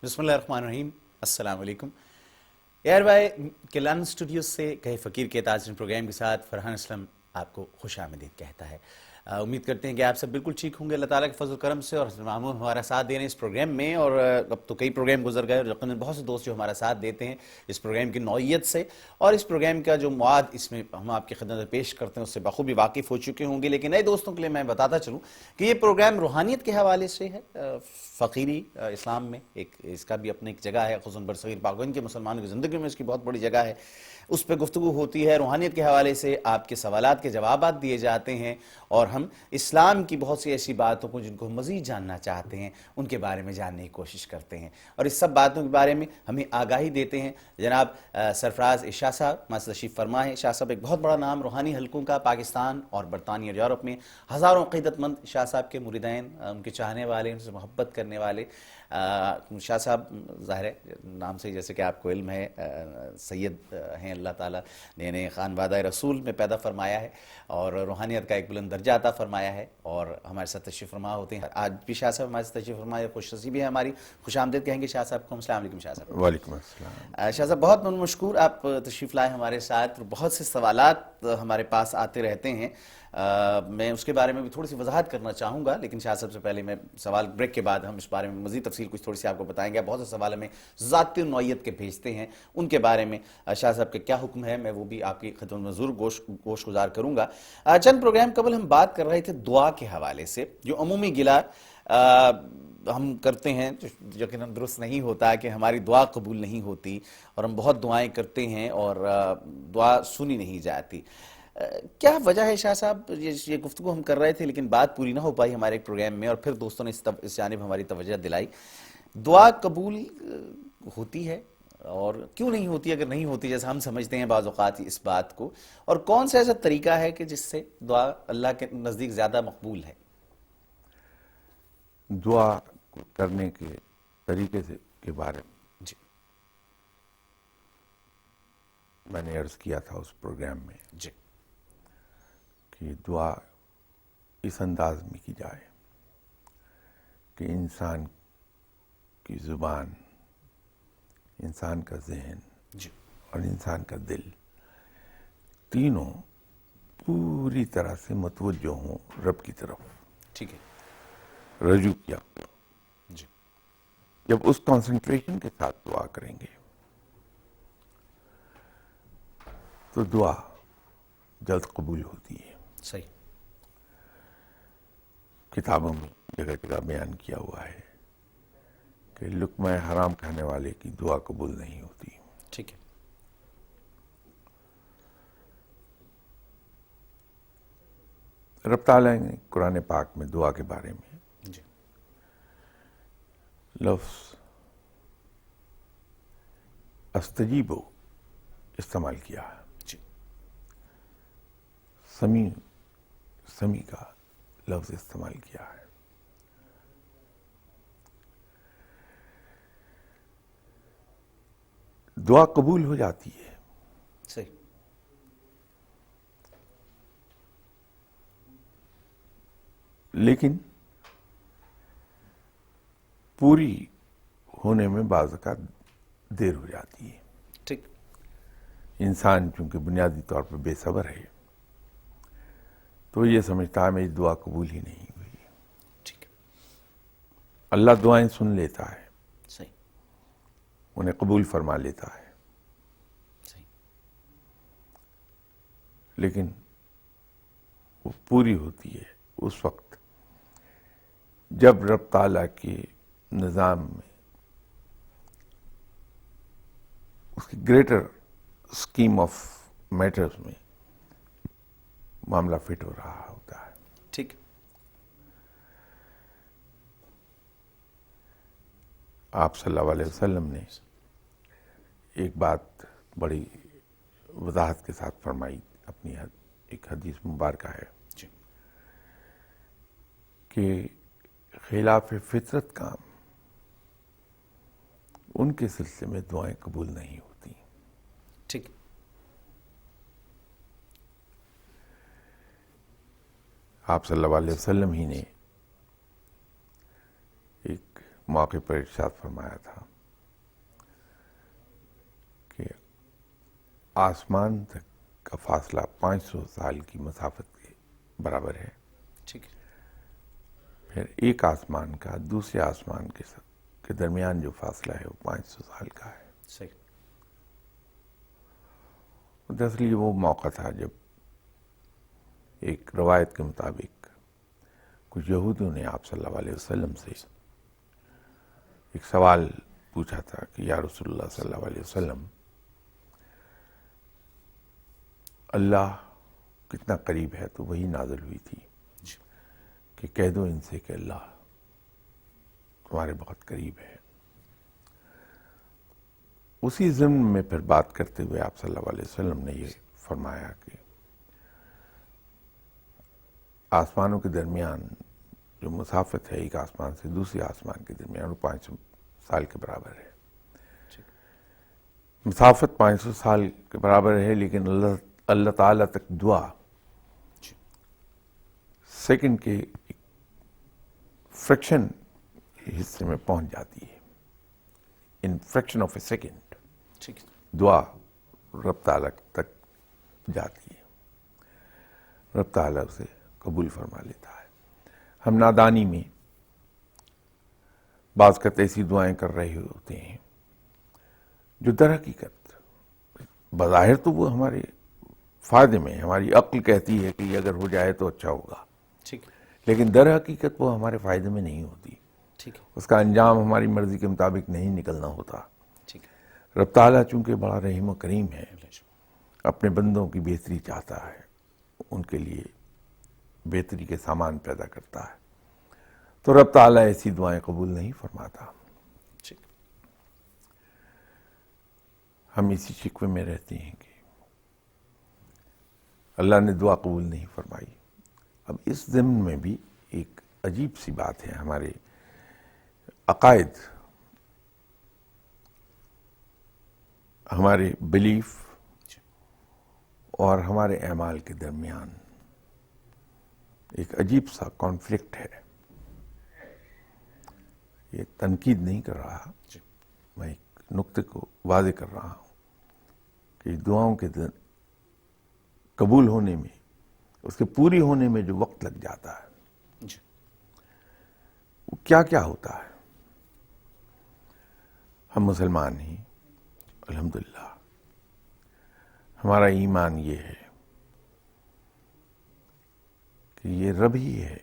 بسم اللہ الرحمن الرحیم. السلام علیکم. یار بھائی کلان اسٹوڈیوز سے کہے فقیر کے تاجرین پروگرام کے ساتھ فرحان اسلم آپ کو خوش آمدید کہتا ہے. امید کرتے ہیں کہ آپ سب بالکل ٹھیک ہوں گے اللہ تعالیٰ کے فضل و کرم سے، اور معمول ہمارا ساتھ دے رہے ہیں اس پروگرام میں. اور اب تو کئی پروگرام گزر گئے اور یقیناً بہت سے دوست جو ہمارا ساتھ دیتے ہیں اس پروگرام کی نوعیت سے، اور اس پروگرام کا جو مواد اس میں ہم آپ کی خدمت میں پیش کرتے ہیں اس سے بخوبی واقف ہو چکے ہوں گے. لیکن نئے دوستوں کے لیے میں بتاتا چلوں کہ یہ پروگرام روحانیت کے حوالے سے ہے. فقیری اسلام میں اس کا بھی اپنے ایک جگہ ہے، خصوصاً برصغیر پاکستان کے مسلمانوں کی زندگی میں اس کی بہت بڑی جگہ ہے. اس پہ گفتگو ہوتی ہے، روحانیت کے حوالے سے آپ کے سوالات کے جوابات دیے جاتے ہیں، اور ہم اسلام کی بہت سی ایسی باتوں کو جن کو ہم مزید جاننا چاہتے ہیں ان کے بارے میں جاننے کی کوشش کرتے ہیں، اور اس سب باتوں کے بارے میں ہمیں آگاہی دیتے ہیں. جناب سرفراز شاہ صاحب ہمارے تشریف فرما ہے. شاہ صاحب ایک بہت بڑا نام روحانی حلقوں کا پاکستان اور برطانیہ اور یورپ میں، ہزاروں عقیدت مند شاہ صاحب کے مریدین، ان کے چاہنے والے، ان سے محبت کرنے والے. شاہ صاحب ظاہر ہے نام سے جیسے کہ آپ کو علم ہے سید ہیں، اللہ تعالیٰ نے انہیں خانوادہ رسول میں پیدا فرمایا ہے اور روحانیت کا ایک بلند درجہ عطا فرمایا ہے، اور ہمارے ساتھ تشریف فرما ہوتے ہیں. آج بھی شاہ صاحب ہمارے ساتھ تشریف فرمائے، خوش نصیبی ہے ہماری. خوش آمدید کہیں گے شاہ صاحب کو. السلام علیکم شاہ صاحب. وعلیکم السلام. شاہ صاحب بہت مشکور آپ تشریف لائے ہمارے ساتھ. بہت سے سوالات ہمارے پاس آتے رہتے ہیں، میں اس کے بارے میں بھی تھوڑی سی وضاحت کرنا چاہوں گا، لیکن شاہ صاحب سے پہلے میں سوال بریک کے بعد ہم اس بارے میں مزید تفصیل کچھ تھوڑی سی آپ کو بتائیں گے. بہت سے سوال ہمیں ذاتی نوعیت کے بھیجتے ہیں، ان کے بارے میں شاہ صاحب کا کیا حکم ہے میں وہ بھی آپ کی خدمت میں ضرور گوش گزار کروں گا. چند پروگرام قبل ہم بات کر رہے تھے دعا کے حوالے سے. جو عمومی گلا ہم کرتے ہیں جو یقیناً درست نہیں ہوتا کہ ہماری دعا قبول نہیں ہوتی، اور ہم بہت دعائیں کرتے ہیں اور دعا سنی نہیں جاتی. کیا وجہ ہے شاہ صاحب؟ یہ گفتگو ہم کر رہے تھے لیکن بات پوری نہ ہو پائی ہمارے ایک پروگرام میں، اور پھر دوستوں نے اس جانب ہماری توجہ دلائی. دعا قبول ہوتی ہے اور کیوں نہیں ہوتی اگر نہیں ہوتی جیسا ہم سمجھتے ہیں بعض اوقات اس بات کو، اور کون سا ایسا طریقہ ہے کہ جس سے دعا اللہ کے نزدیک زیادہ مقبول ہے؟ دعا کرنے کے طریقے کے بارے جی میں نے عرض کیا تھا اس پروگرام میں جی کہ دعا اس انداز میں کی جائے کہ انسان کی زبان، انسان کا ذہن جی اور انسان کا دل تینوں پوری طرح سے متوجہ ہوں رب کی طرف، ٹھیک ہے. رجوع کیا. جی جب اس کنسنٹریشن کے ساتھ دعا کریں گے تو دعا جلد قبول ہوتی ہے. صحیح. کتابوں میں جگہ جگہ بیان کیا ہوا ہے کہ لقمہ حرام کھانے والے کی دعا قبول نہیں ہوتی. ٹھیک ہے. رب تعالیٰ نے قرآن پاک میں دعا کے بارے میں جی لفظ استجیبو استعمال کیا ہے. جی سمیع کا لفظ استعمال کیا ہے. دعا قبول ہو جاتی ہے، صحیح. لیکن پوری ہونے میں بعض اوقات دیر ہو جاتی ہے. ٹھیک. انسان چونکہ بنیادی طور پر بے صبر ہے تو یہ سمجھتا ہے میری دعا قبول ہی نہیں ہوئی. ٹھیک ہے. اللہ دعائیں سن لیتا ہے، صحیح. انہیں قبول فرما لیتا ہے، صحیح. لیکن وہ پوری ہوتی ہے اس وقت جب رب تعالیٰ کے نظام میں اس کی گریٹر اسکیم آف میٹرز میں معاملہ فٹ ہو رہا ہوتا ہے. ٹھیک. آپ صلی اللہ علیہ وسلم نے ایک بات بڑی وضاحت کے ساتھ فرمائی، اپنی ایک حدیث مبارکہ ہے جی کہ خلاف فطرت کام ان کے سلسلے میں دعائیں قبول نہیں ہوتی. ٹھیک. آپ صلی اللہ علیہ وسلم ہی نے ایک موقع پر ارشاد فرمایا تھا آسمان تک کا فاصلہ 500 سال کی مسافت کے برابر ہے. ٹھیک ہے. پھر ایک آسمان کا دوسرے آسمان کے درمیان جو فاصلہ ہے وہ 500 سال کا ہے. صحیح. دراصل یہ وہ موقع تھا جب ایک روایت کے مطابق کچھ یہودیوں نے آپ صلی اللہ علیہ وسلم سے ایک سوال پوچھا تھا کہ یا رسول اللہ صلی اللہ علیہ وسلم، اللہ کتنا قریب ہے؟ تو وہی نازل ہوئی تھی کہ کہہ دو ان سے کہ اللہ تمہارے بہت قریب ہے. اسی ضمن میں پھر بات کرتے ہوئے آپ صلی اللہ علیہ وسلم نے یہ فرمایا کہ آسمانوں کے درمیان جو مسافت ہے ایک آسمان سے دوسرے آسمان کے درمیان وہ 500 سال کے برابر ہے. مسافت 500 سال کے برابر ہے، لیکن اللہ تعالیٰ تک دعا سیکنڈ کے فریکشن حصے میں پہنچ جاتی ہے. ان فریکشن آف اے سیکنڈ دعا رب تعالیٰ تک جاتی ہے، رب تعالیٰ اسے قبول فرما لیتا ہے. ہم نادانی میں بعض قط ایسی دعائیں کر رہے ہوتے ہیں جو در حقیقت بظاہر تو وہ ہمارے فائدے میں، ہماری عقل کہتی ہے کہ یہ اگر ہو جائے تو اچھا ہوگا، لیکن در حقیقت وہ ہمارے فائدے میں نہیں ہوتی. اس کا انجام ہماری مرضی کے مطابق نہیں نکلنا ہوتا. رب تعالیٰ چونکہ بڑا رحیم و کریم ہے، اپنے بندوں کی بہتری چاہتا ہے، ان کے لیے بہتری کے سامان پیدا کرتا ہے، تو رب تعالیٰ ایسی دعائیں قبول نہیں فرماتا. ہم اسی شکوے میں رہتے ہیں کہ اللہ نے دعا قبول نہیں فرمائی. اب اس ضمن میں بھی ایک عجیب سی بات ہے، ہمارے عقائد، ہمارے بلیف اور ہمارے اعمال کے درمیان ایک عجیب سا کانفلکٹ ہے. یہ تنقید نہیں کر رہا، میں ایک نقطے کو واضح کر رہا ہوں کہ دعاؤں کے قبول ہونے میں، اس کے پوری ہونے میں جو وقت لگ جاتا ہے وہ کیا کیا ہوتا ہے. ہم مسلمان ہیں الحمدللہ، ہمارا ایمان یہ ہے کہ یہ رب ہی ہے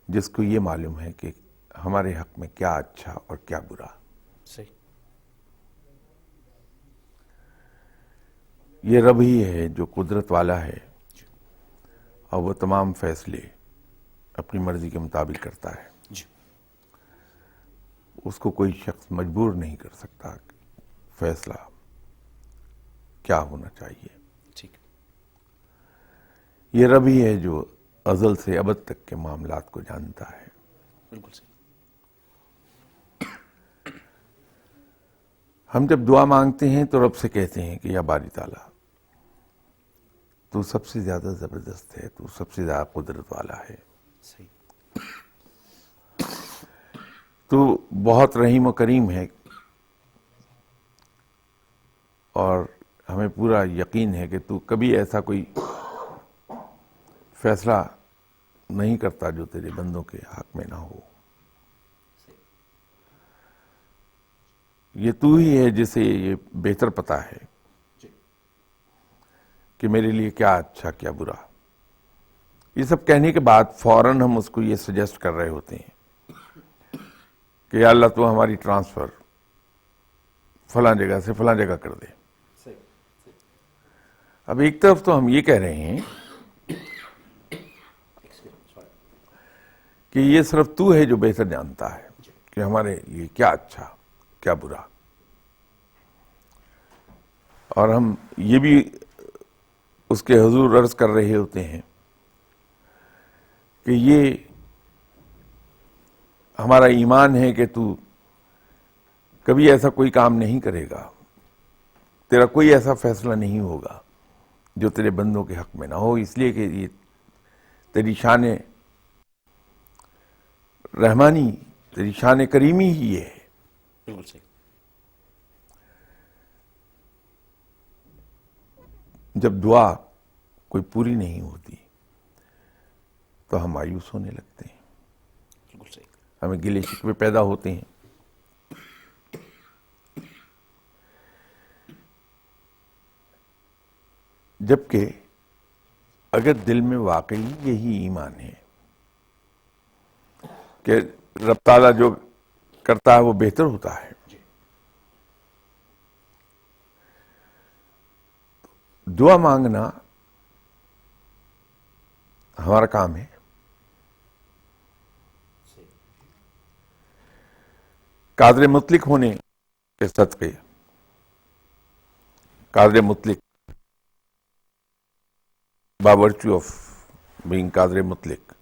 جس کو یہ معلوم ہے کہ ہمارے حق میں کیا اچھا اور کیا برا. صحیح. یہ رب ہی ہے جو قدرت والا ہے اور وہ تمام فیصلے اپنی مرضی کے مطابق کرتا ہے. اس کو کوئی شخص مجبور نہیں کر سکتا کہ فیصلہ کیا ہونا چاہیے. یہ رب ہی ہے جو ازل سے ابد تک کے معاملات کو جانتا ہے. بالکل صحیح. ہم جب دعا مانگتے ہیں تو رب سے کہتے ہیں کہ یا باری تعالیٰ تو سب سے زیادہ زبردست ہے، تو سب سے زیادہ قدرت والا ہے، صحیح. تو بہت رحیم و کریم ہے، اور ہمیں پورا یقین ہے کہ تو کبھی ایسا کوئی فیصلہ نہیں کرتا جو تیرے بندوں کے حق میں نہ ہو. یہ تو ہی ہے جسے یہ بہتر پتا ہے کہ میرے لیے کیا اچھا کیا برا. یہ سب کہنے کے بعد فوراً ہم اس کو یہ سجیسٹ کر رہے ہوتے ہیں کہ یا اللہ تو ہماری ٹرانسفر فلاں جگہ سے فلاں جگہ کر دے. اب ایک طرف تو ہم یہ کہہ رہے ہیں کہ یہ صرف تو ہے جو بہتر جانتا ہے کہ ہمارے لیے کیا اچھا کیا برا، اور ہم یہ بھی اس کے حضور عرض کر رہے ہوتے ہیں کہ یہ ہمارا ایمان ہے کہ تو کبھی ایسا کوئی کام نہیں کرے گا، تیرا کوئی ایسا فیصلہ نہیں ہوگا جو تیرے بندوں کے حق میں نہ ہو، اس لیے کہ یہ تیری شان رحمانی، تیری شان کریمی ہی ہے. بالکل صحیح. جب دعا کوئی پوری نہیں ہوتی تو ہم مایوس ہونے لگتے ہیں، بالکل صحیح. ہمیں گلے شکوے پیدا ہوتے ہیں. جبکہ اگر دل میں واقعی یہی ایمان ہے کہ رب تعالیٰ جو کرتا ہے وہ بہتر ہوتا ہے، دعا مانگنا ہمارا کام ہے. قادر مطلق ہونے کے صدقے، قادر مطلق باورچو آف بینگ قادر مطلق،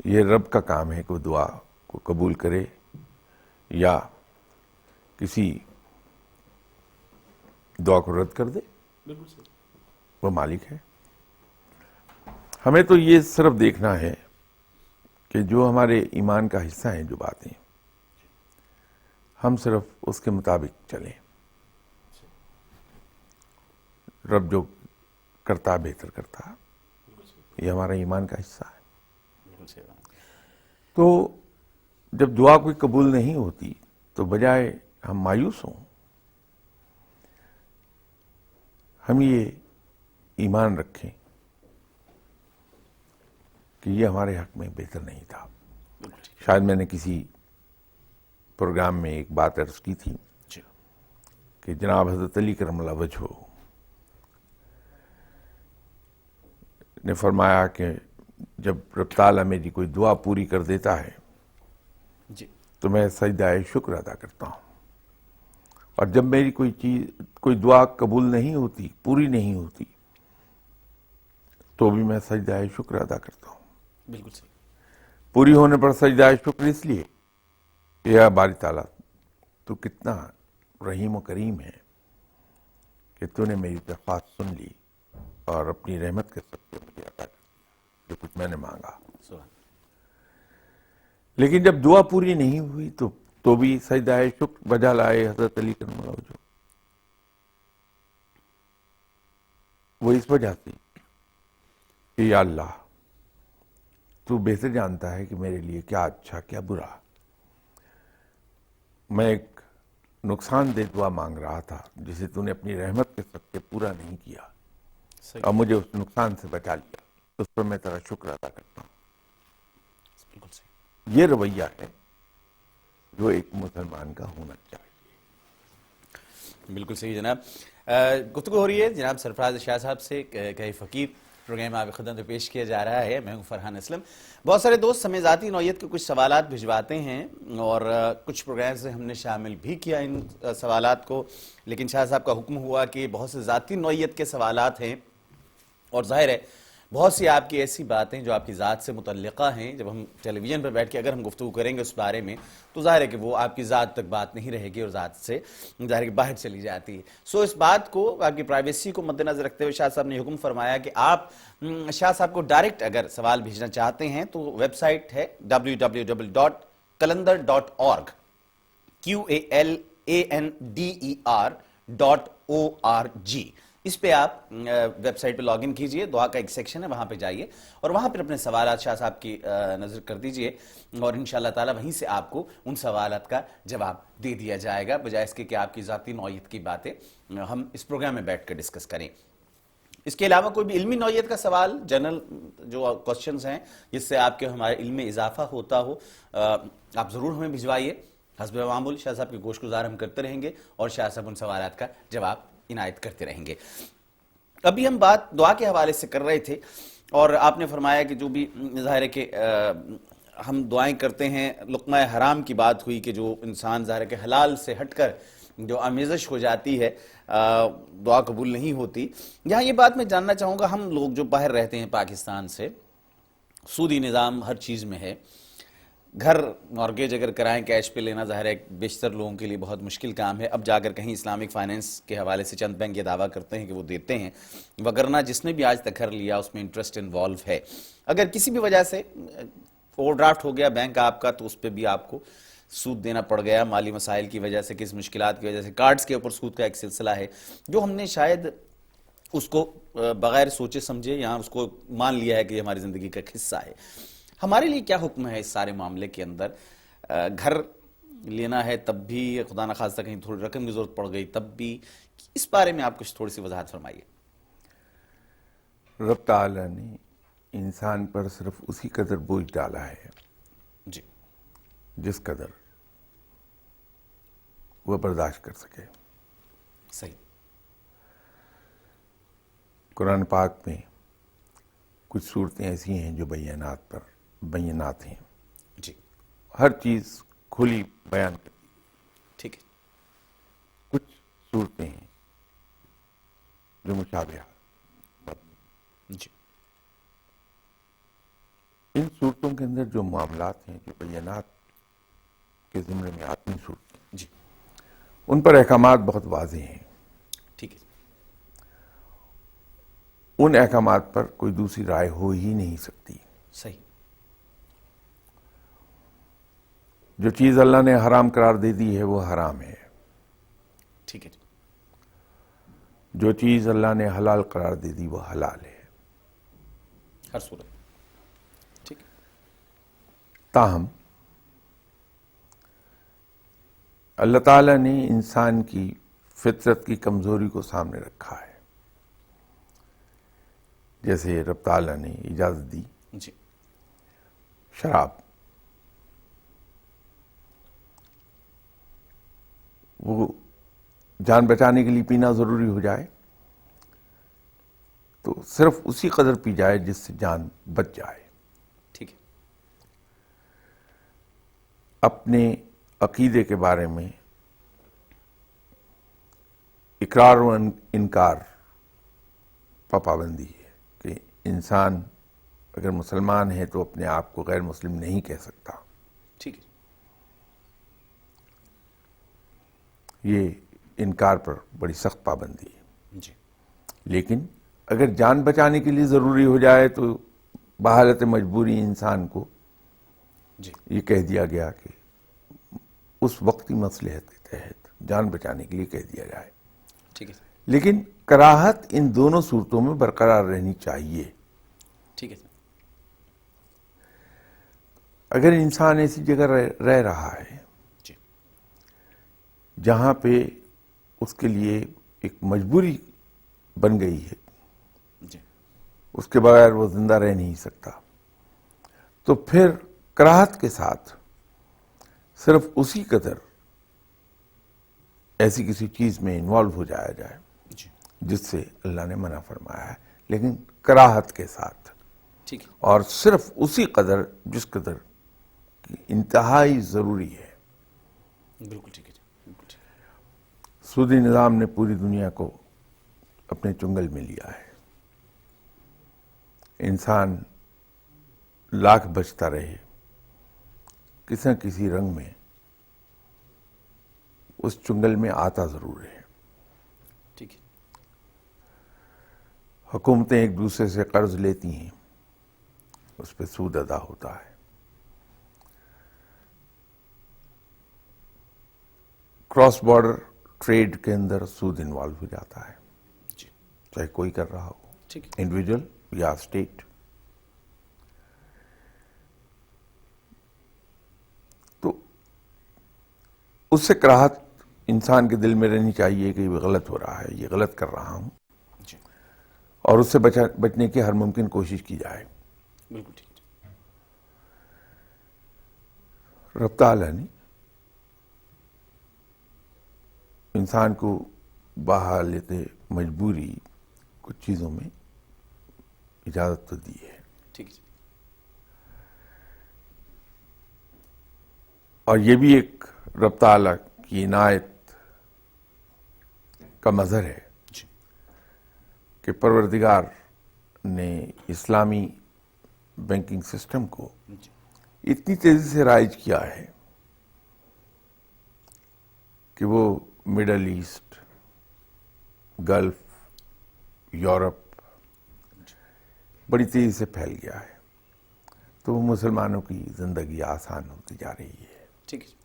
یہ رب کا کام ہے کہ وہ دعا کو قبول کرے یا کسی دعا کو رد کر دے. وہ مالک ہے. ہمیں تو یہ صرف دیکھنا ہے کہ جو ہمارے ایمان کا حصہ ہیں، جو باتیں ہم صرف اس کے مطابق چلیں. رب جو کرتا بہتر کرتا، یہ ہمارا ایمان کا حصہ ہے. تو جب دعا کوئی قبول نہیں ہوتی تو بجائے ہم مایوس ہوں، ہم یہ ایمان رکھیں کہ یہ ہمارے حق میں بہتر نہیں تھا. شاید میں نے کسی پروگرام میں ایک بات عرض کی تھی کہ جناب حضرت علی کرم اللہ وجہہ نے فرمایا کہ جب رب تعالیٰ میری کوئی دعا پوری کر دیتا ہے تو میں سجدہ شکر ادا کرتا ہوں، اور جب میری کوئی دعا قبول نہیں ہوتی، پوری نہیں ہوتی، تو بھی میں سجدہ شکر ادا کرتا ہوں. بالکل صحیح. پوری ہونے پر سجدہ شکر اس لیے کہ یا باری تعالیٰ تو کتنا رحیم و کریم ہے کہ تو نے میری درخواست سن لی اور اپنی رحمت کے صدقے مجھے عطا کر جو کچھ میں نے مانگا. لیکن جب دعا پوری نہیں ہوئی تو بھی سجدہ شکر بجا لائے حضرت علی کرم اللہ وجہہ. وہ اس وجہ سے کہ یا اللہ تو بہتر جانتا ہے کہ میرے لیے کیا اچھا کیا برا. میں ایک نقصان دہ دعا مانگ رہا تھا جسے تو نے اپنی رحمت کے صدقے پورا نہیں کیا اور مجھے اس نقصان سے بچا لیا. اس پر میں تیرا شکر ادا کرتا ہوں. بالکل صحیح. یہ رویہ ہے جو ایک مسلمان کا ہونا چاہیے. بالکل صحیح جناب. گفتگو ہو رہی ہے جناب سرفراز شاہ صاحب سے کہ فقیر پروگرام آپ کی خدمت میں پیش کیا جا رہا ہے. میں ہوں فرحان اسلم. بہت سارے دوست ہمیں ذاتی نوعیت کے کچھ سوالات بھجواتے ہیں اور کچھ پروگرام سے ہم نے شامل بھی کیا ان سوالات کو، لیکن شاہ صاحب کا حکم ہوا کہ بہت سے ذاتی نوعیت کے سوالات ہیں اور ظاہر ہے بہت سی آپ کی ایسی باتیں جو آپ کی ذات سے متعلقہ ہیں، جب ہم ٹیلی ویژن پر بیٹھ کے اگر ہم گفتگو کریں گے اس بارے میں تو ظاہر ہے کہ وہ آپ کی ذات تک بات نہیں رہے گی اور ذات سے ظاہر ہے کہ باہر چلی جاتی ہے. سو اس بات کو، آپ کی پرائیویسی کو مد نظر رکھتے ہوئے شاہ صاحب نے حکم فرمایا کہ آپ شاہ صاحب کو ڈائریکٹ اگر سوال بھیجنا چاہتے ہیں تو ویب سائٹ ہے www.kalander.org QALANDER.org. اس پہ آپ ویب سائٹ پہ لاگ ان کیجئے، دعا کا ایک سیکشن ہے، وہاں پہ جائیے اور وہاں پہ اپنے سوالات شاہ صاحب کی نظر کر دیجئے اور انشاءاللہ تعالی وہیں سے آپ کو ان سوالات کا جواب دے دیا جائے گا، بجائے اس کے کہ آپ کی ذاتی نوعیت کی باتیں ہم اس پروگرام میں بیٹھ کر ڈسکس کریں. اس کے علاوہ کوئی بھی علمی نوعیت کا سوال، جنرل جو کوسچنز ہیں جس سے آپ کے ہمارے علم میں اضافہ ہوتا ہو، آپ ضرور ہمیں بھجوائیے. حسب معمول شاہ صاحب کی گوش گزار ہم کرتے رہیں گے اور شاہ صاحب ان سوالات کا جواب عنایت کرتے رہیں گے. ابھی ہم بات دعا کے حوالے سے کر رہے تھے اور آپ نے فرمایا کہ جو بھی ظاہر ہے کہ ہم دعائیں کرتے ہیں، لقمہ حرام کی بات ہوئی کہ جو انسان ظاہر ہے کہ حلال سے ہٹ کر جو آمیزش ہو جاتی ہے دعا قبول نہیں ہوتی. یہاں یہ بات میں جاننا چاہوں گا، ہم لوگ جو باہر رہتے ہیں پاکستان سے، سودی نظام ہر چیز میں ہے، گھر مارگیج اگر کرائیں کیش پہ لینا ظاہر ہے بیشتر لوگوں کے لیے بہت مشکل کام ہے. اب جا کر کہیں اسلامک فائنینس کے حوالے سے چند بینک یہ دعویٰ کرتے ہیں کہ وہ دیتے ہیں، وگرنہ جس نے بھی آج تک گھر لیا اس میں انٹرسٹ انوالو ہے. اگر کسی بھی وجہ سے اوور ڈرافٹ ہو گیا بینک آپ کا تو اس پہ بھی آپ کو سود دینا پڑ گیا، مالی مسائل کی وجہ سے، کس مشکلات کی وجہ سے، کارڈز کے اوپر سود کا ایک سلسلہ ہے جو ہم نے شاید اس کو بغیر سوچے سمجھے یا اس کو مان لیا ہے کہ یہ ہماری زندگی کا ایک حصہ ہے. ہمارے لیے کیا حکم ہے اس سارے معاملے کے اندر؟ گھر لینا ہے تب بھی، خدا نخواستہ کہیں تھوڑی رقم کی ضرورت پڑ گئی تب بھی، اس بارے میں آپ کچھ تھوڑی سی وضاحت فرمائیے. رب تعالی نے انسان پر صرف اسی قدر بوجھ ڈالا ہے جی جس قدر وہ برداشت کر سکے. صحیح. قرآن پاک میں کچھ صورتیں ایسی ہیں جو بینات ہیں. جی ہر چیز کھلی بیان کرتی. ٹھیک ہے. کچھ صورتیں ہیں جو مشابہات. جی ان صورتوں کے اندر جو معاملات ہیں، جو بینات کے زمرے میں آتی ہیں صورتیں، جی ان پر احکامات بہت واضح ہیں. ٹھیک ہے. ان احکامات پر کوئی دوسری رائے ہو ہی نہیں سکتی. صحیح. جو چیز اللہ نے حرام قرار دے دی ہے وہ حرام ہے. ٹھیک ہے. جو چیز اللہ نے حلال قرار دے دی وہ حلال ہے. ہر صورت. ٹھیک. تاہم اللہ تعالیٰ نے انسان کی فطرت کی کمزوری کو سامنے رکھا ہے. جیسے رب تعالیٰ نے اجازت دی جی شراب، وہ جان بچانے کے لیے پینا ضروری ہو جائے تو صرف اسی قدر پی جائے جس سے جان بچ جائے. ٹھیک ہے. اپنے عقیدے کے بارے میں اقرار و انکار پر پابندی ہے کہ انسان اگر مسلمان ہے تو اپنے آپ کو غیر مسلم نہیں کہہ سکتا. ٹھیک ہے. یہ انکار پر بڑی سخت پابندی ہے. جی لیکن اگر جان بچانے کے لیے ضروری ہو جائے تو بحالت مجبوری انسان کو جی یہ کہہ دیا گیا کہ اس وقتی مصلحت کے تحت جان بچانے کے لیے کہہ دیا جائے. ٹھیک ہے. لیکن کراہت ان دونوں صورتوں میں برقرار رہنی چاہیے. ٹھیک ہے. اگر انسان ایسی جگہ رہ رہا ہے جی جہاں پہ اس کے لیے ایک مجبوری بن گئی ہے، جی اس کے بغیر وہ زندہ رہ نہیں سکتا، تو پھر کراہت کے ساتھ صرف اسی قدر ایسی کسی چیز میں انوالو ہو جایا جائے جی جس سے اللہ نے منع فرمایا ہے، لیکن کراہت کے ساتھ، ٹھیک ہے. اور صرف اسی قدر جس قدر کی انتہائی ضروری ہے. بالکل ٹھیک ہے. بالکل ٹھیک ہے. سودی نظام نے پوری دنیا کو اپنے چنگل میں لیا ہے. انسان لاکھ بچتا رہے، کسی نہ کسی رنگ میں اس چنگل میں آتا ضرور ہے. ٹھیک ہے. حکومتیں ایک دوسرے سے قرض لیتی ہیں، اس پہ سود ادا ہوتا ہے. کراس بارڈر ٹریڈ کے اندر سود انوالو ہو جاتا ہے، جی چاہے کوئی کر رہا ہو، ٹھیک ہے. انڈیویجول یا اسٹیٹ. تو اس سے کراہت انسان کے دل میں رہنی چاہیے کہ یہ غلط ہو رہا ہے، یہ غلط کر رہا ہوں، جی اور اس سے بچنے کی ہر ممکن کوشش کی جائے. بالکل ٹھیک ہے. رب تعالیٰ نے انسان کو بحالت مجبوری کچھ چیزوں میں اجازت تو دی ہے، ٹھیک ہے. اور یہ بھی ایک رب تعالیٰ کی عنایت کا مظہر ہے جی کہ پروردگار نے اسلامی بینکنگ سسٹم کو جی اتنی تیزی سے رائج کیا ہے کہ وہ مڈل ایسٹ، گلف، یورپ بڑی تیزی سے پھیل گیا ہے. تو وہ مسلمانوں کی زندگی آسان ہوتی جا رہی ہے. ٹھیک ہے.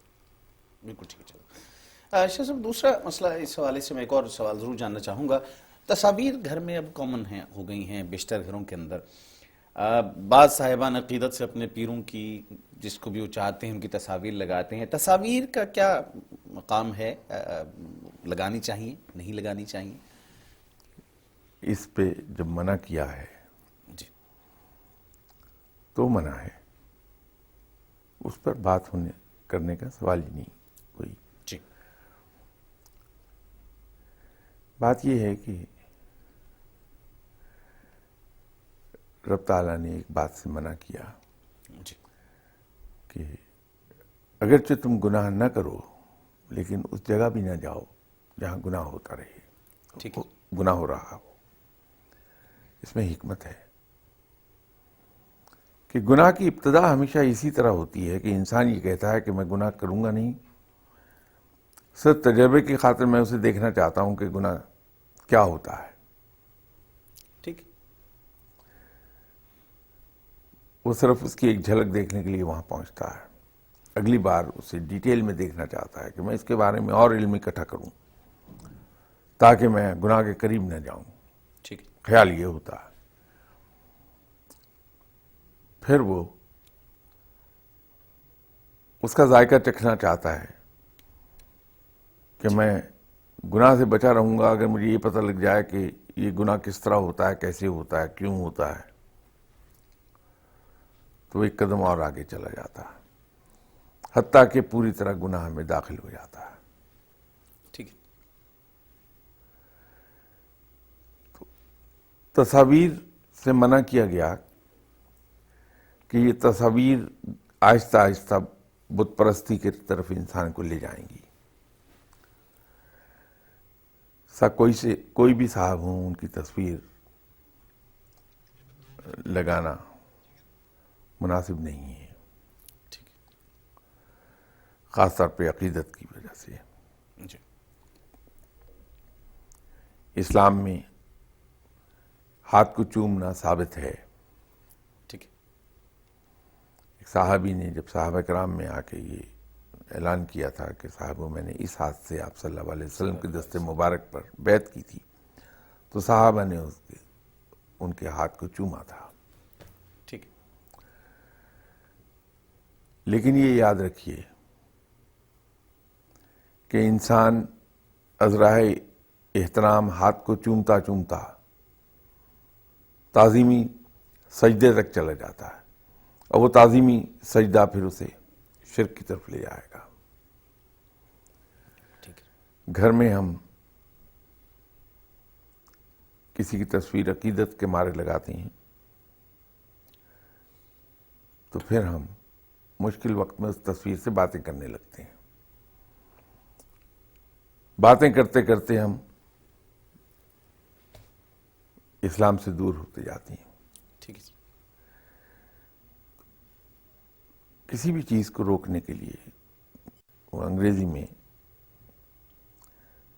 بالکل ٹھیک ہے. چلو شاہ صاحب، دوسرا مسئلہ اس حوالے سے میں ایک اور سوال ضرور جاننا چاہوں گا. تصاویر گھر میں اب کامن ہیں ہو گئی ہیں بیشتر گھروں کے اندر. بعض صاحبان عقیدت سے اپنے پیروں کی جس کو بھی وہ چاہتے ہیں ان کی تصاویر لگاتے ہیں. تصاویر کا کیا مقام ہے؟ لگانی چاہیے نہیں لگانی چاہیے؟ اس پہ جب منع کیا ہے جی تو منع ہے، اس پر بات کرنے کا سوال ہی نہیں کوئی. جی بات یہ ہے کہ رب تعالیٰ نے ایک بات سے منع کیا جی کہ اگرچہ تم گناہ نہ کرو لیکن اس جگہ بھی نہ جاؤ جہاں گناہ ہوتا رہے، ٹھیک ہے. گناہ ہو رہا ہو. اس میں حکمت ہے کہ گناہ کی ابتدا ہمیشہ اسی طرح ہوتی ہے کہ انسان یہ کہتا ہے کہ میں گناہ کروں گا نہیں، صرف تجربے کی خاطر میں اسے دیکھنا چاہتا ہوں کہ گناہ کیا ہوتا ہے. ٹھیک ہے. وہ صرف اس کی ایک جھلک دیکھنے کے لیے وہاں پہنچتا ہے، اگلی بار اسے ڈیٹیل میں دیکھنا چاہتا ہے کہ میں اس کے بارے میں اور علم اکٹھا کروں تاکہ میں گناہ کے قریب نہ جاؤں. ٹھیک ہے. خیال یہ ہوتا ہے. پھر وہ اس کا ذائقہ چکھنا چاہتا ہے کہ میں گناہ سے بچا رہوں گا اگر مجھے یہ پتہ لگ جائے کہ یہ گناہ کس طرح ہوتا ہے، کیسے ہوتا ہے، کیوں ہوتا ہے. تو وہ ایک قدم اور آگے چلا جاتا ہے حتیٰ کہ پوری طرح گناہ میں داخل ہو جاتا ہے. ٹھیک ہے. تصاویر سے منع کیا گیا کہ یہ تصاویر آہستہ آہستہ بت پرستی کی طرف انسان کو لے جائیں گی. کوئی بھی صاحب ہوں ان کی تصویر لگانا مناسب نہیں ہے، ٹھیک ہے. خاص طور پہ عقیدت کی وجہ سے. جی اسلام میں ہاتھ کو چومنا ثابت ہے. ٹھیک ہے. ایک صحابی نے جب صحابہ کرام میں آ کے یہ اعلان کیا تھا کہ صاحبوں میں نے اس ہاتھ سے آپ صلی اللہ علیہ وسلم کے دست مبارک پر بیعت کی تھی، تو صحابہ نے ان کے ہاتھ کو چوما تھا. ٹھیک ہے. لیکن یہ یاد رکھیے کہ انسان عذرائے احترام ہاتھ کو چومتا چومتا تعظیمی سجدے تک چلا جاتا ہے، اور وہ تعظیمی سجدہ پھر اسے شرک کی طرف لے جائے گا. ٹھیک ہے. گھر میں ہم کسی کی تصویر عقیدت کے مارے لگاتے ہیں تو پھر ہم مشکل وقت میں اس تصویر سے باتیں کرنے لگتے ہیں. باتیں کرتے کرتے ہم اسلام سے دور ہوتے جاتے ہیں. ٹھیک ہے. کسی بھی چیز کو روکنے کے لیے وہ انگریزی میں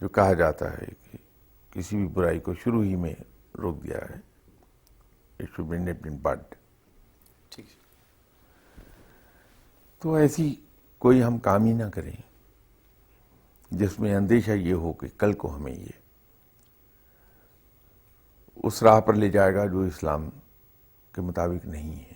جو کہا جاتا ہے کہ کسی بھی برائی کو شروع ہی میں روک دیا ہے، اٹ شوڈ بی نپڈ ان بڈ. ٹھیک ہے. تو ایسی کوئی ہم کام ہی نہ کریں جس میں اندیشہ یہ ہو کہ کل کو ہمیں یہ اس راہ پر لے جائے گا جو اسلام کے مطابق نہیں ہے.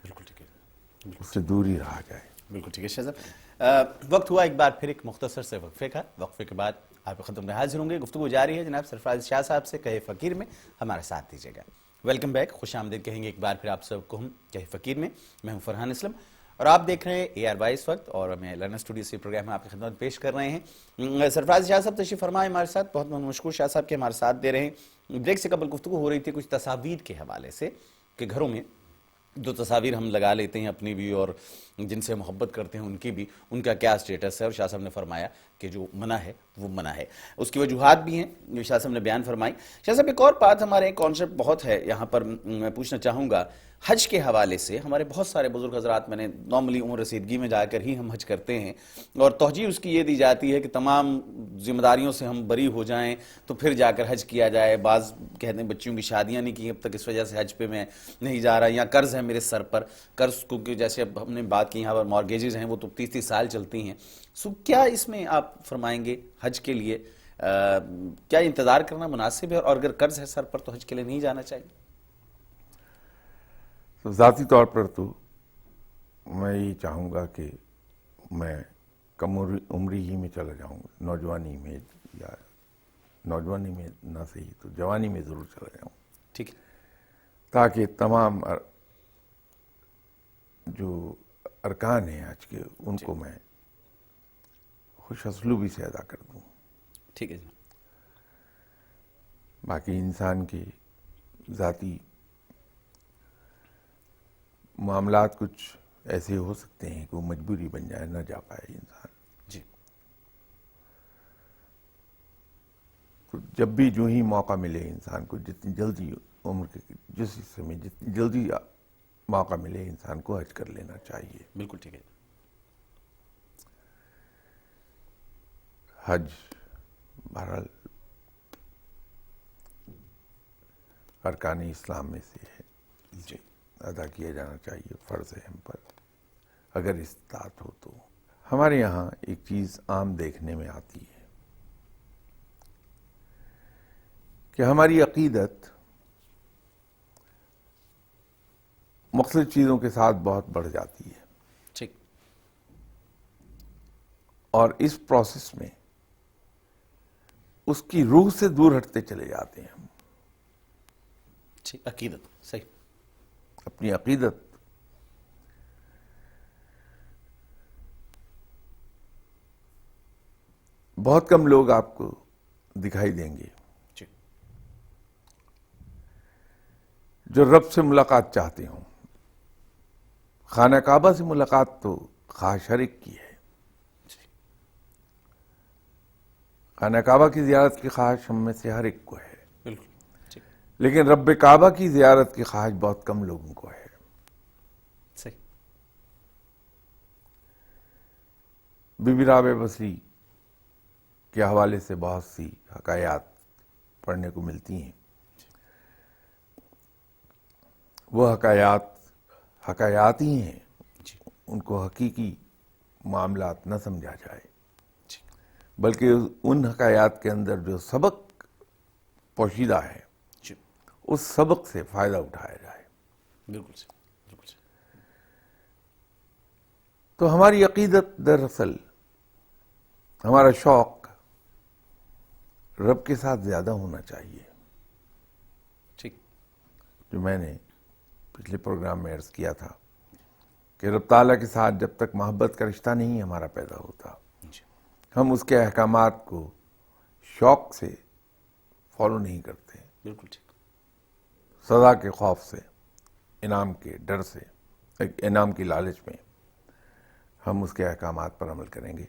بالکل ٹھیک ہے. اس سے دور ہی رہا جائے. بالکل ٹھیک ہے شاہ صاحب. وقت ہوا ایک بار پھر ایک مختصر سے وقفے کا. وقفے کے بعد آپ کے خدمت میں حاضر ہوں گے. گفتگو جاری ہے جناب سرفراز شاہ صاحب سے کہے فقیر میں. ہمارا ساتھ دیجیے گا. ویلکم بیک، خوش آمدید کہیں گے ایک بار پھر آپ سب کو ہم کہے فقیر میں. میں ہوں فرحان اسلم اور آپ دیکھ رہے ہیں ARY اس وقت، اور میں لرنر اسٹوڈیو سے پروگرام میں آپ کی خدمت پیش کر رہے ہیں. سرفراز شاہ صاحب تشریف فرمائے ہمارے ساتھ. بہت بہت مشکور شاہ صاحب کے ہمارے ساتھ دے رہے ہیں. بریک سے قبل گفتگو ہو رہی تھی کچھ تصاویر کے حوالے سے کہ گھروں میں جو تصاویر ہم لگا لیتے ہیں اپنی بھی اور جن سے محبت کرتے ہیں ان کی بھی، ان کا کیا اسٹیٹس ہے. اور شاہ صاحب نے فرمایا کہ جو منع ہے وہ منع ہے. اس کی وجوہات بھی ہیں جو شاہ صاحب نے بیان فرمائی. شاہ صاحب ایک اور بات، ہمارے کانسیپٹ بہت ہے یہاں پر، میں پوچھنا چاہوں گا حج کے حوالے سے. ہمارے بہت سارے بزرگ حضرات، میں نے نارملی عمر رسیدگی میں جا کر ہی ہم حج کرتے ہیں، اور توجیہ اس کی یہ دی جاتی ہے کہ تمام ذمہ داریوں سے ہم بری ہو جائیں تو پھر جا کر حج کیا جائے. بعض کہتے ہیں بچیوں کی شادیاں نہیں کی اب تک، اس وجہ سے حج پہ میں نہیں جا رہا، یا قرض ہے میرے سر پر. قرض کیونکہ جیسے اب ہم نے بات کی یہاں پر مارگیجز ہیں وہ تو 30-30 سال چلتی ہیں. سو کیا اس میں آپ فرمائیں گے حج کے لیے کیا انتظار کرنا مناسب ہے، اور اگر قرض ہے سر پر تو حج کے لیے نہیں جانا چاہیے؟ تو ذاتی طور پر تو میں یہ چاہوں گا کہ میں کم عمری ہی میں چلا جاؤں گا، نوجوانی میں، یا نوجوانی میں نہ صحیح تو جوانی میں ضرور چلا جاؤں، ٹھیک ہے، تاکہ تمام جو ارکان ہیں آج کے ان کو میں خوش اسلوبی سے ادا کر دوں۔ ٹھیک ہے جی، باقی انسان کے ذاتی معاملات کچھ ایسے ہو سکتے ہیں کہ وہ مجبوری بن جائے، نہ جا پائے انسان، جی تو جب بھی جو ہی موقع ملے انسان کو، جتنی جلدی عمر کے جس حصے میں جتنی جلدی موقع ملے انسان کو حج کر لینا چاہیے۔ بالکل ٹھیک ہے، حج بہرحال ارکان اسلام میں سے ہے، اسے ادا کیا جانا چاہیے، فرض ہے ہم پر اگر استطاعت ہو تو۔ ہمارے یہاں ایک چیز عام دیکھنے میں آتی ہے کہ ہماری عقیدت مختلف چیزوں کے ساتھ بہت بڑھ جاتی ہے، ٹھیک، اور اس پروسیس میں اس کی روح سے دور ہٹتے چلے جاتے ہیں ہم، ٹھیک، عقیدت صحیح، اپنی عقیدت بہت کم لوگ آپ کو دکھائی دیں گے ٹھیک، جو رب سے ملاقات چاہتے ہوں۔ خانہ کعبہ سے ملاقات تو خواہش ہر ایک کی ہے، خانہ کعبہ کی زیارت کی خواہش ہم میں سے ہر ایک کو ہے، بالکل ٹھیک، لیکن رب کعبہ کی زیارت کی خواہش بہت کم لوگوں کو ہے۔ صحیح، بی بی رابعہ بصری کے حوالے سے بہت سی حکایات پڑھنے کو ملتی ہیں، وہ حکایات ہی ہیں، جی ان کو حقیقی معاملات نہ سمجھا جائے، جی بلکہ ان حکایات کے اندر جو سبق پوشیدہ ہے جی، اس سبق سے فائدہ اٹھایا جائے۔ بالکل صحیح، بالکل صحیح، تو ہماری عقیدت دراصل، ہمارا شوق رب کے ساتھ زیادہ ہونا چاہیے، ٹھیک، جو میں نے پچھلے پروگرام میں عرض کیا تھا کہ رب تعالیٰ کے ساتھ جب تک محبت کا رشتہ نہیں ہمارا پیدا ہوتا، جی ہم اس کے احکامات کو شوق سے فالو نہیں کرتے، بالکل ٹھیک، سزا کے خوف سے، انعام کے ڈر سے، انعام کی لالچ میں ہم اس کے احکامات پر عمل کریں گے،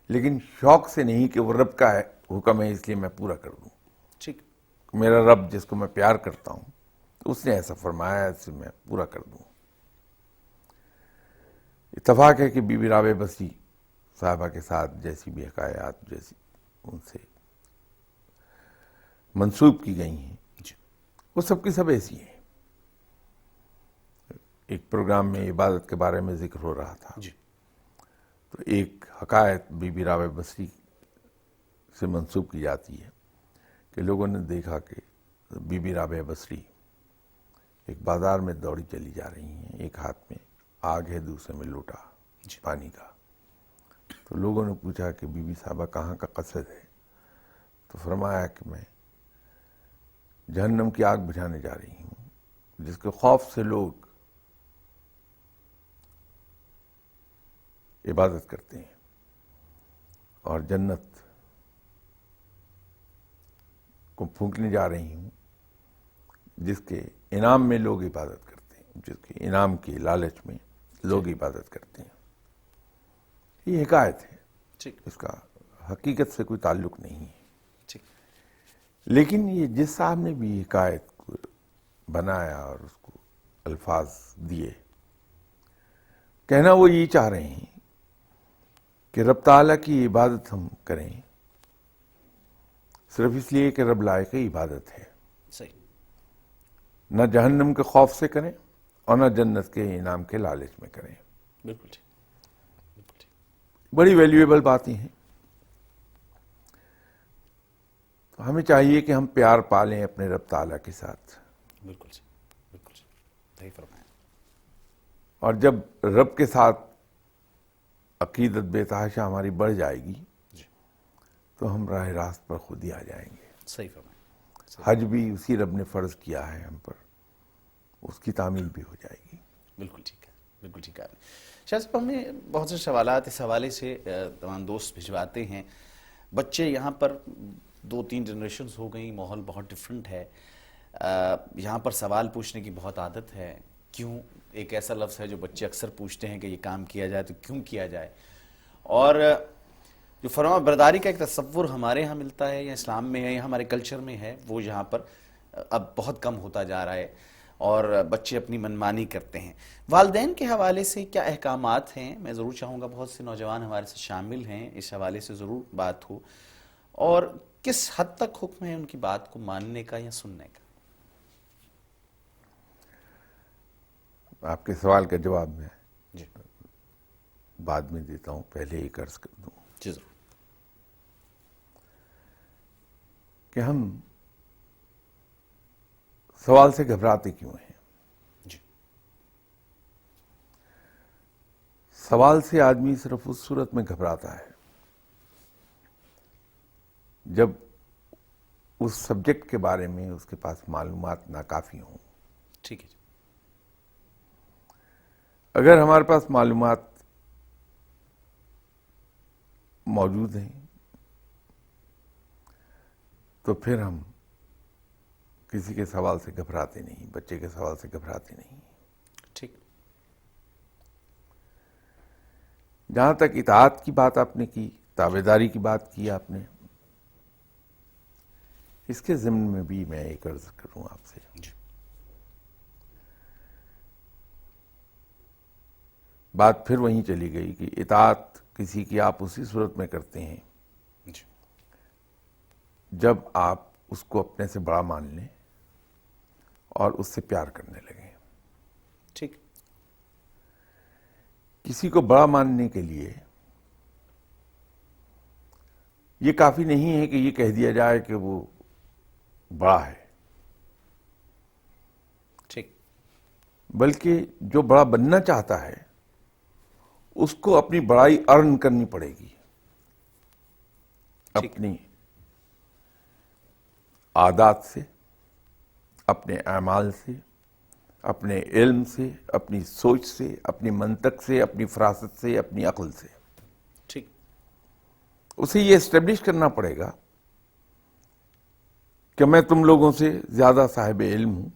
لیکن شوق سے نہیں کہ وہ رب کا حکم ہے اس لیے میں پورا کر دوں، ٹھیک، میرا رب جس کو میں پیار کرتا ہوں اس نے ایسا فرمایا ہے، اس سے میں پورا کر دوں۔ اتفاق ہے کہ بی بی رابعہ بصری صاحبہ کے ساتھ جیسی بھی حکایات جیسی ان سے منسوب کی گئی ہیں جی وہ سب کی سب ایسی ہیں۔ ایک پروگرام میں عبادت کے بارے میں ذکر ہو رہا تھا، جی تو ایک حکایت بی بی رابعہ بصری سے منسوب کی جاتی ہے کہ لوگوں نے دیکھا کہ بی بی رابعہ بصری ایک بازار میں دوڑی چلی جا رہی ہیں، ایک ہاتھ میں آگ ہے دوسرے میں لوٹا پانی کا، تو لوگوں نے پوچھا کہ بی بی صاحبہ کہاں کا قصد ہے؟ تو فرمایا کہ میں جہنم کی آگ بجھانے جا رہی ہوں، جس کے خوف سے لوگ عبادت کرتے ہیں، اور جنت کو پھونکنے جا رہی ہوں جس کے انعام میں لوگ عبادت کرتے ہیں، جس کے انعام کی لالچ میں لوگ عبادت کرتے ہیں۔ یہ حکایت ہے، ٹھیک، اس کا حقیقت سے کوئی تعلق نہیں ہے، ٹھیک، لیکن یہ جس صاحب نے بھی حکایت کو بنایا اور اس کو الفاظ دیے، کہنا وہ یہ چاہ رہے ہیں کہ رب تعالیٰ کی عبادت ہم کریں صرف اس لیے کہ رب لائق عبادت ہے، صحیح، نہ جہنم کے خوف سے کریں اور نہ جنت کے انعام کے لالچ میں کریں۔ بالکل ٹھیک، بالکل ٹھیک، بڑی ویلیویبل باتیں ہیں۔ تو ہمیں چاہیے کہ ہم پیار پالیں اپنے رب تعالیٰ کے ساتھ. بالکل جی، بالکل جی، صحیح فرمایا. اور جب رب کے ساتھ عقیدت بے تحاشا ہماری بڑھ جائے گی جی، تو ہم راہ راست پر خود ہی آ جائیں گے. صحیح فرمایا. حج بھی اسی رب نے فرض کیا ہے ہم پر، اس کی تعمیل بھی ہو جائے گی. بالکل ٹھیک ہے، بالکل ٹھیک ہے. شاہ صاحب ہمیں بہت سے سوالات اس حوالے سے تمام دوست بھجواتے ہیں. بچے یہاں پر 2-3 جنریشنز ہو گئیں، ماحول بہت ڈفرینٹ ہے. یہاں پر سوال پوچھنے کی بہت عادت ہے. کیوں ایک ایسا لفظ ہے جو بچے اکثر پوچھتے ہیں کہ یہ کام کیا جائے تو کیوں کیا جائے. اور جو فرما برداری کا ایک تصور ہمارے ہاں ملتا ہے یا اسلام میں ہے یا ہمارے کلچر میں ہے، وہ یہاں پر اب بہت کم ہوتا جا رہا ہے اور بچے اپنی منمانی کرتے ہیں. والدین کے حوالے سے کیا احکامات ہیں؟ میں ضرور چاہوں گا بہت سے نوجوان ہمارے سے شامل ہیں، اس حوالے سے ضرور بات ہو. اور کس حد تک حکم ہے ان کی بات کو ماننے کا یا سننے کا؟ آپ کے سوال کا جواب میں جی بعد میں دیتا ہوں، پہلے ایک عرض کر دوں جی ضرور. کہ ہم سوال سے گھبراتے کیوں ہیں. جی سوال سے آدمی صرف اس صورت میں گھبراتا ہے جب اس سبجیکٹ کے بارے میں اس کے پاس معلومات ناکافی ہوں. ٹھیک ہے جی. اگر ہمارے پاس معلومات موجود ہیں تو پھر ہم کسی کے سوال سے گھبراتے نہیں، بچے کے سوال سے گھبراتے نہیں. ٹھیک. جہاں تک اطاعت کی بات آپ نے کی، تابعداری کی بات کی آپ نے، اس کے ضمن میں بھی میں ایک عرض کروں آپ سے. جی بات پھر وہیں چلی گئی کہ اطاعت کسی کی آپ اسی صورت میں کرتے ہیں جی جب آپ اس کو اپنے سے بڑا مان لیں اور اس سے پیار کرنے لگیں. ٹھیک. کسی کو بڑا ماننے کے لیے یہ کافی نہیں ہے کہ یہ کہہ دیا جائے کہ وہ بڑا ہے، ٹھیک. بلکہ جو بڑا بننا چاہتا ہے اس کو اپنی بڑائی ارن کرنی پڑے گی، ٹھیک. اپنی عادات سے، اپنے اعمال سے، اپنے علم سے، اپنی سوچ سے، اپنی منطق سے، اپنی فراست سے، اپنی عقل سے. ٹھیک. اسے یہ اسٹیبلش کرنا پڑے گا کہ میں تم لوگوں سے زیادہ صاحب علم ہوں،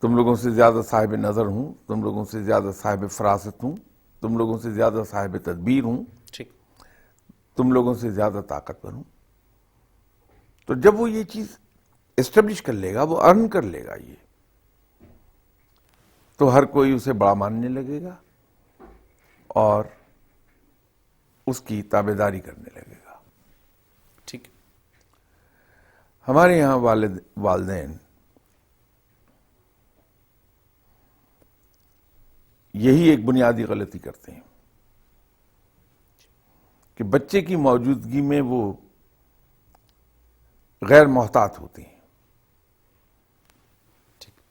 تم لوگوں سے زیادہ صاحب نظر ہوں، تم لوگوں سے زیادہ صاحب فراست ہوں، تم لوگوں سے زیادہ صاحب تدبیر ہوں، ٹھیک. تم لوگوں سے زیادہ طاقتور ہوں. تو جب وہ یہ چیز اسٹیبلش کر لے گا، وہ ارن کر لے گا یہ، تو ہر کوئی اسے بڑا ماننے لگے گا اور اس کی تابعداری کرنے لگے گا. ٹھیک. ہمارے یہاں والدین یہی ایک بنیادی غلطی کرتے ہیں کہ بچے کی موجودگی میں وہ غیر محتاط ہوتے ہیں. ٹھیک.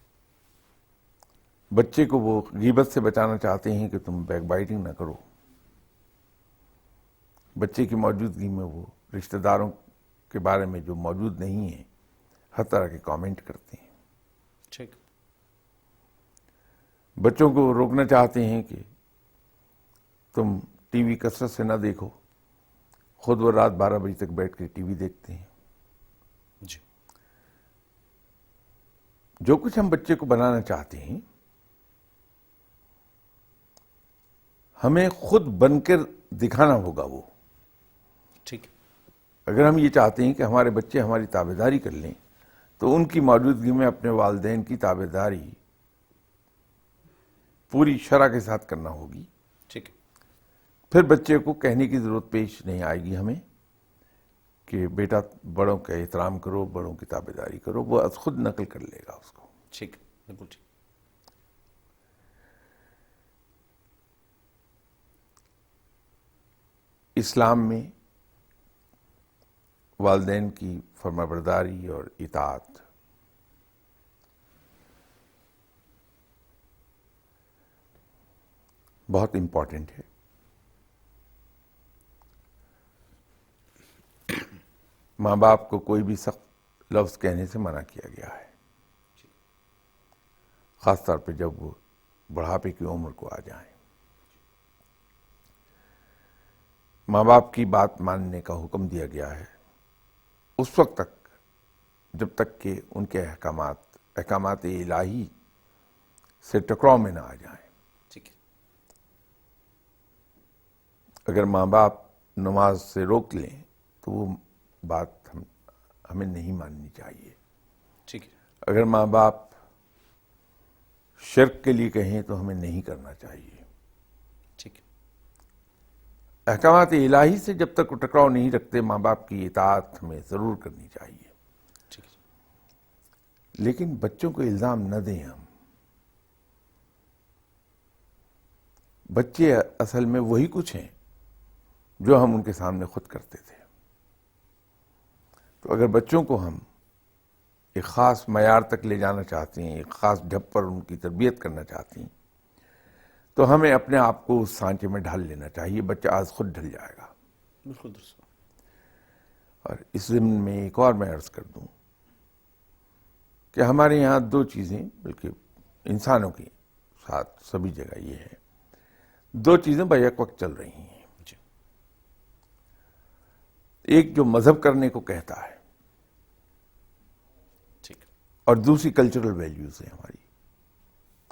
بچے کو وہ غیبت سے بچانا چاہتے ہیں کہ تم بیک بائٹنگ نہ کرو. بچے کی موجودگی میں وہ رشتہ داروں کے بارے میں جو موجود نہیں ہیں ہر طرح کے کامنٹ کرتے ہیں. ٹھیک. بچوں کو روکنا چاہتے ہیں کہ تم ٹی وی کثرت سے نہ دیکھو، خود وہ رات 12 بجے تک بیٹھ کے ٹی وی دیکھتے ہیں. جی جو کچھ ہم بچے کو بنانا چاہتے ہیں ہمیں خود بن کر دکھانا ہوگا. وہ ٹھیک. اگر ہم یہ چاہتے ہیں کہ ہمارے بچے ہماری تابعداری کر لیں تو ان کی موجودگی میں اپنے والدین کی تابعداری پوری شرح کے ساتھ کرنا ہوگی. ٹھیک. پھر بچے کو کہنے کی ضرورت پیش نہیں آئے گی ہمیں کہ بیٹا بڑوں کا احترام کرو، بڑوں کی تابعداری کرو. وہ از خود نقل کر لے گا اس کو. ٹھیک. بالکل ٹھیک. اسلام میں والدین کی فرمانبرداری اور اطاعت بہت امپورٹنٹ ہے. ماں باپ کو کوئی بھی سخت لفظ کہنے سے منع کیا گیا ہے، خاص طور پہ جب وہ بڑھاپے کی عمر کو آ جائیں. ماں باپ کی بات ماننے کا حکم دیا گیا ہے اس وقت تک جب تک کہ ان کے احکامات الہی سے ٹکراؤ میں نہ آ جائیں. اگر ماں باپ نماز سے روک لیں تو وہ بات ہمیں نہیں ماننی چاہیے. اگر ماں باپ شرک کے لیے کہیں تو ہمیں نہیں کرنا چاہیے. احکامات الہی سے جب تک وہ ٹکراؤ نہیں رکھتے ماں باپ کی اطاعت ہمیں ضرور کرنی چاہیے. لیکن بچوں کو الزام نہ دیں ہم. بچے اصل میں وہی کچھ ہیں جو ہم ان کے سامنے خود کرتے تھے. تو اگر بچوں کو ہم ایک خاص معیار تک لے جانا چاہتے ہیں، ایک خاص ڈھب پر ان کی تربیت کرنا چاہتے ہیں، تو ہمیں اپنے آپ کو اس سانچے میں ڈھال لینا چاہیے. بچہ آج خود ڈھل جائے گا. بالکل درست. اور اس ضمن میں ایک اور میں عرض کر دوں کہ ہمارے یہاں دو چیزیں، بلکہ انسانوں کے ساتھ سبھی جگہ یہ ہے، دو چیزیں بیک وقت چل رہی ہیں. ایک جو مذہب کرنے کو کہتا ہے اور دوسری کلچرل ویلیوز ہیں، ہماری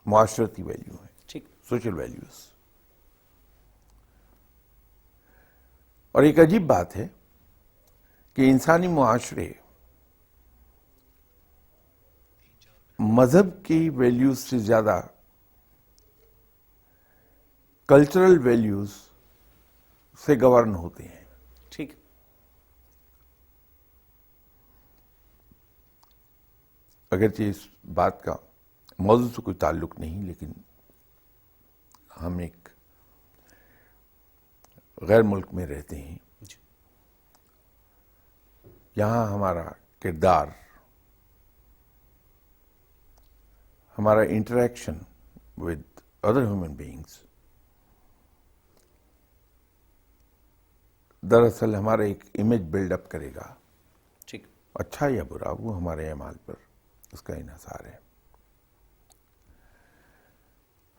معاشرتی ویلیو ہیں، سوشل ویلیوز. اور ایک عجیب بات ہے کہ انسانی معاشرے مذہب کی ویلیوز سے زیادہ کلچرل ویلیوز سے گورن ہوتے ہیں. ٹھیک. اگرچہ اس بات کا موضوع سے کوئی تعلق نہیں، لیکن ہم ایک غیر ملک میں رہتے ہیں. یہاں ہمارا کردار، ہمارا interaction with other human beings دراصل ہمارا ایک امیج بلڈ اپ کرے گا. اچھا یا برا، وہ ہمارے اعمال پر اس کا انحصار ہے.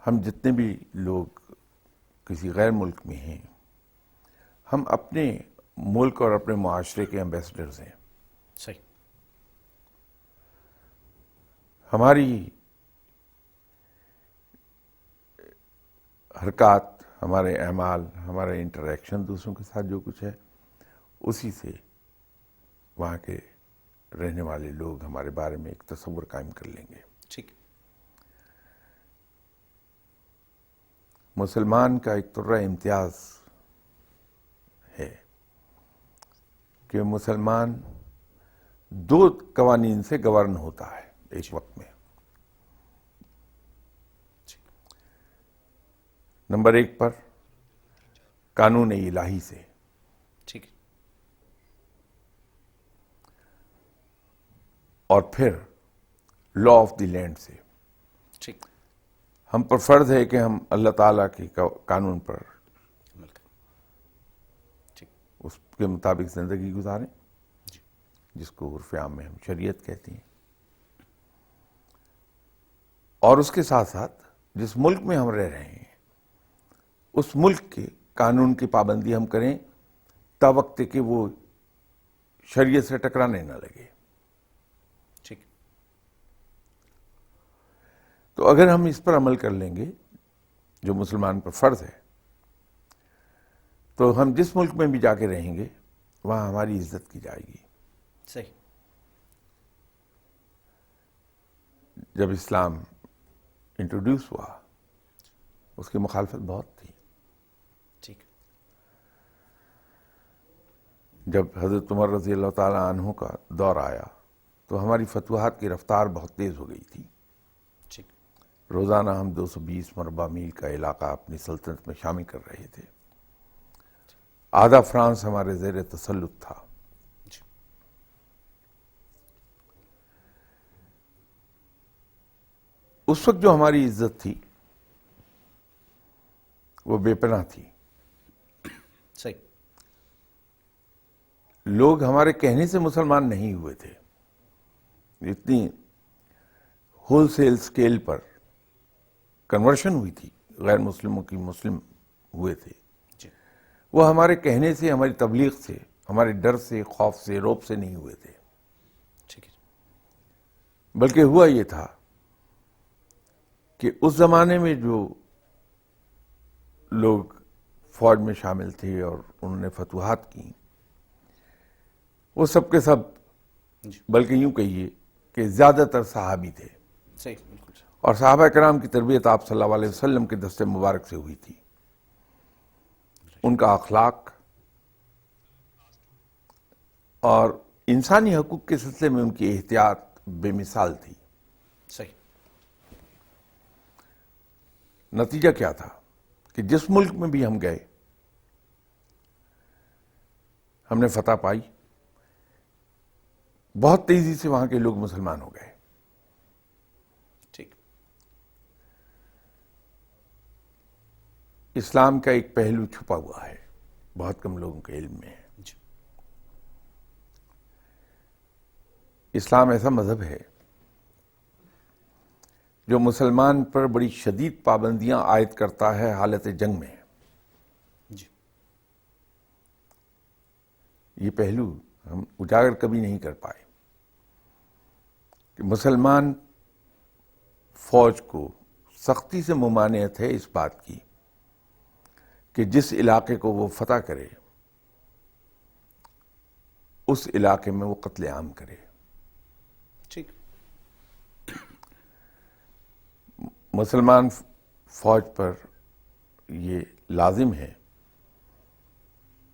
ہم جتنے بھی لوگ کسی غیر ملک میں ہیں، ہم اپنے ملک اور اپنے معاشرے کے ایمبیسڈرز ہیں. صحیح. ہماری حرکات، ہمارے اعمال، ہمارا انٹریکشن دوسروں کے ساتھ جو کچھ ہے، اسی سے وہاں کے رہنے والے لوگ ہمارے بارے میں ایک تصور قائم کر لیں گے. ٹھیک. مسلمان کا ایک طرح امتیاز ہے کہ مسلمان دو قوانین سے گورن ہوتا ہے ایک وقت میں. نمبر ایک پر قانون الہی سے، ٹھیک. اور پھر لا آف دی لینڈ سے. ٹھیک. ہم پر فرض ہے کہ ہم اللہ تعالیٰ کے قانون پر اس کے مطابق زندگی گزاریں، جس کو عرف عام میں ہم شریعت کہتے ہیں. اور اس کے ساتھ ساتھ جس ملک میں ہم رہ رہے ہیں اس ملک کے قانون کی پابندی ہم کریں تا وقت کہ وہ شریعت سے ٹکرانے نہ لگے. ٹھیک. تو اگر ہم اس پر عمل کر لیں گے جو مسلمان پر فرض ہے، تو ہم جس ملک میں بھی جا کے رہیں گے وہاں ہماری عزت کی جائے گی. صحیح. جب اسلام انٹروڈیوس ہوا اس کی مخالفت بہت تھی. ٹھیک. جب حضرت عمر رضی اللہ تعالیٰ عنہ کا دور آیا تو ہماری فتوحات کی رفتار بہت تیز ہو گئی تھی. ٹھیک. روزانہ ہم 220 مربع میل کا علاقہ اپنی سلطنت میں شامل کر رہے تھے. آدھا فرانس ہمارے زیر تسلط تھا. اس وقت جو ہماری عزت تھی وہ بے پناہ تھی. صحیح. لوگ ہمارے کہنے سے مسلمان نہیں ہوئے تھے. اتنی ہول سیل سکیل پر کنورشن ہوئی تھی غیر مسلموں کی مسلم ہوئے تھے. جی. وہ ہمارے کہنے سے، ہماری تبلیغ سے، ہمارے ڈر سے، خوف سے، رعب سے نہیں ہوئے تھے. ٹھیک ہے. بلکہ ہوا یہ تھا کہ اس زمانے میں جو لوگ فوج میں شامل تھے اور انہوں نے فتوحات کی، وہ سب کے سب، جی. بلکہ یوں کہیے کہ زیادہ تر صحابی تھے. صحیح. بالکل. اور صحابہ کرام کی تربیت آپ صلی اللہ علیہ وسلم کے دست مبارک سے ہوئی تھی. ان کا اخلاق اور انسانی حقوق کے سلسلے میں ان کی احتیاط بے مثال تھی. صحیح. نتیجہ کیا تھا کہ جس ملک میں بھی ہم گئے، ہم نے فتح پائی، بہت تیزی سے وہاں کے لوگ مسلمان ہو گئے. ٹھیک. اسلام کا ایک پہلو چھپا ہوا ہے، بہت کم لوگوں کے علم میں ہے. جی. اسلام ایسا مذہب ہے جو مسلمان پر بڑی شدید پابندیاں عائد کرتا ہے حالت جنگ میں. جی. یہ پہلو ہم اجاگر کبھی نہیں کر پائے کہ مسلمان فوج کو سختی سے ممانعت ہے اس بات کی کہ جس علاقے کو وہ فتح کرے اس علاقے میں وہ قتل عام کرے. ٹھیک. مسلمان فوج پر یہ لازم ہے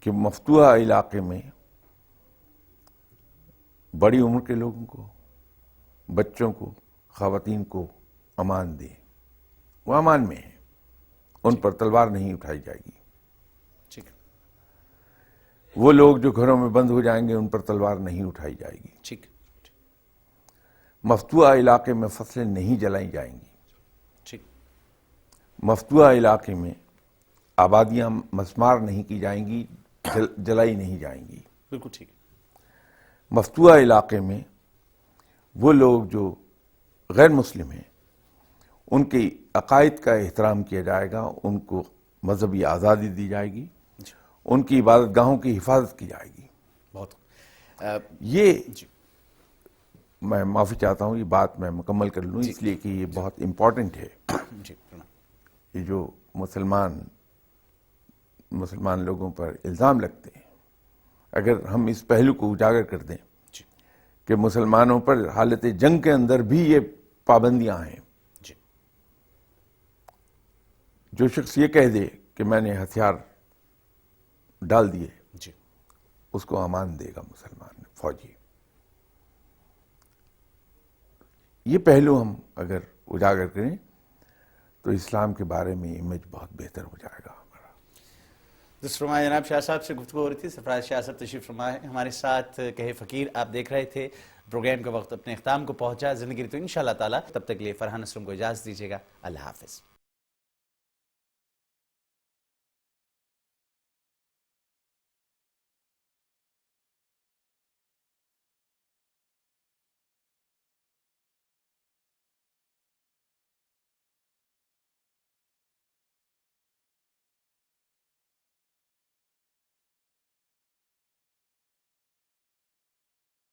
کہ مفتوحہ علاقے میں بڑی عمر کے لوگوں کو، بچوں کو، خواتین کو امان دیں. وہ امان میں ہیں، ان پر تلوار نہیں اٹھائی جائے گی. ٹھیک. وہ لوگ جو گھروں میں بند ہو جائیں گے ان پر تلوار نہیں اٹھائی جائے گی. ٹھیک. مفتوحہ علاقے میں فصلیں نہیں جلائی جائیں گی. ٹھیک. مفتوحہ علاقے میں آبادیاں مسمار نہیں کی جائیں گی، جلائی نہیں جائیں گی. بالکل ٹھیک. مفتوحہ علاقے میں وہ لوگ جو غیر مسلم ہیں ان کے عقائد کا احترام کیا جائے گا، ان کو مذہبی آزادی دی جائے گی، جی. ان کی عبادت گاہوں کی حفاظت کی جائے گی. بہت. یہ جی. میں معافی چاہتا ہوں، یہ بات میں مکمل کر لوں اس لیے کہ یہ بہت امپورٹنٹ ہے. جی. یہ جو مسلمان لوگوں پر الزام لگتے ہیں، اگر ہم اس پہلو کو اجاگر کر دیں جی. کہ مسلمانوں پر حالت جنگ کے اندر بھی یہ پابندیاں ہیں. جی. جو شخص یہ کہہ دے کہ میں نے ہتھیار ڈال دیے، جی. اس کو امان دے گا مسلمان فوجی. یہ پہلو ہم اگر اجاگر کریں تو اسلام کے بارے میں امیج بہت بہتر ہو جائے گا. درست فرمایا جناب. شاہ صاحب سے گفتگو ہو رہی تھی. سرفراز شاہ صاحب تشریف فرما ہے ہمارے ساتھ. کہے فقیر آپ دیکھ رہے تھے. پروگرام کا وقت اپنے اختتام کو پہنچا. زندگی تو انشاءاللہ تعالی. تب تک لیے فرحان اسلم کو اجازت دیجیے گا. اللہ حافظ.